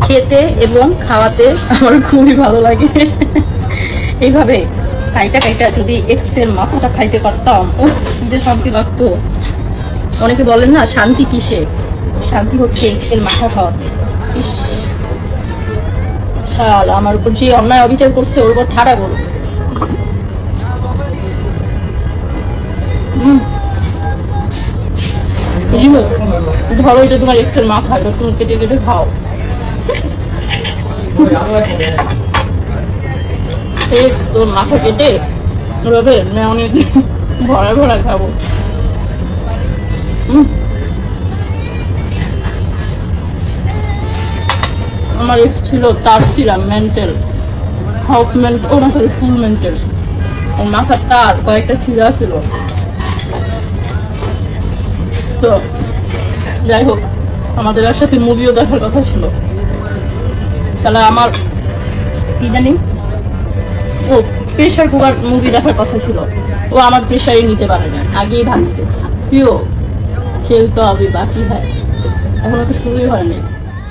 খেতে এবং খাওয়াতে আমার খুবই ভালো লাগে। এইভাবে কাইটা কাইটা যদি এক্সের মাথাটা খাইতে পারতাম, ও যে শান্তি লাগতো। অনেকে বলেন না শান্তি কিসে, শান্তি হচ্ছে এক্সের মাথা খাওয়াতে। ইস, শাল আমার উপর যে অন্যায় অবিচার করছে ওর উপর ঠাড়া করো। ধরো এটা তোমার এক্সের মাথা, এটা তুমি কেটে কেটে খাও। এক্স তোর মাথা কেটে ওভাবে অনেক ভরা ভরা খাবো। আমার এক্স ছিল তার ছিলাম মেন্টাল, হাফ মেন্টাল, ও না সরি ফুল মেন্টাল। ওর মাথার তার কয়েকটা ছিঁড়া ছিল। তো যাই হোক, আমাদের একসাথে মুভিও দেখার কথা ছিল। তাহলে আমার কি জানি, ও প্রেশার কুকার মুভি দেখার কথা ছিল, ও আমার প্রেশারই নিতে পারে না, আগেই ভাবছে প্রিয় খেলতে হবে বাকি হয়, এখনো তো শুরুই হয়নি।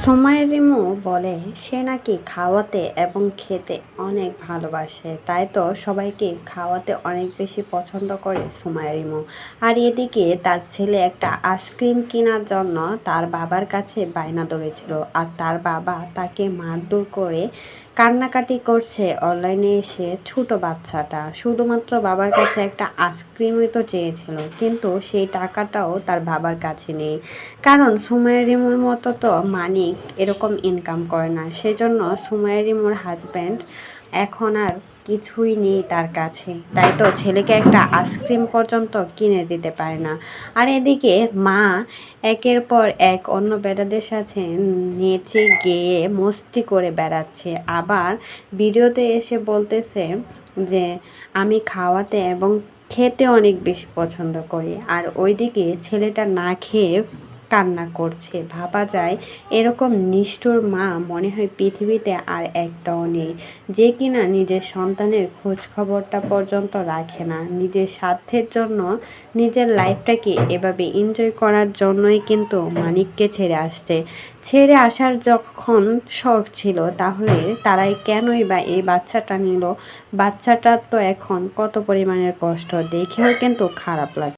সময়ের রিমু বলে সে নাকি খাওয়াতে এবং খেতে অনেক ভালোবাসে, তাই তো সবাইকে খাওয়াতে অনেক বেশি পছন্দ করে সময়ের রিমু। আর এদিকে তার ছেলে একটা আইসক্রিম কেনার জন্য তার বাবার কাছে বায়না ধরেছিল, আর তার বাবা তাকে মারধর করে কান্নাকাটি করছে। অনলাইনে এসে ছোট বাচ্চাটা শুধুমাত্র বাবার কাছে একটা আইসক্রিমই তো চেয়েছিল, কিন্তু সেই টাকাটাও তার বাবার কাছে নেই। কারণ সুমাইয়া রিমুর মতো তো মানিক এরকম ইনকাম করে না, সেজন্য সুমাইয়া রিমুর হাজব্যান্ড এখন আর কিছুই নেই তার কাছে, তাই তো ছেলেকে একটা আইসক্রিম পর্যন্ত কিনে দিতে পারে না। আর এদিকে মা একের পর এক অন্য বেটাদের সাথে নেচে গেয়ে মস্তি করে বেড়াচ্ছে, আবার ভিডিওতে এসে বলতেছে যে আমি খাওয়াতে এবং খেতে অনেক বেশি পছন্দ করি, আর ওইদিকে ছেলেটা না খেয়ে কান্না করছে। ভাবা যায় এরকম নিষ্ঠুর মা মনে হয় পৃথিবীতে আর একটাও নেই, যে কিনা নিজের সন্তানের খোঁজ খবরটা পর্যন্ত রাখে না, নিজের স্বার্থের জন্য নিজের লাইফটাকে এভাবে এনজয় করার জন্যই কিন্তু মানিককে ছেড়ে আসছে। ছেড়ে আসার যখন শখ ছিল, তাহলে তারাই কেনই বা এই বাচ্চাটা নিল? বাচ্চাটার তো এখন কত পরিমাণের কষ্ট, দেখেও কিন্তু খারাপ লাগে।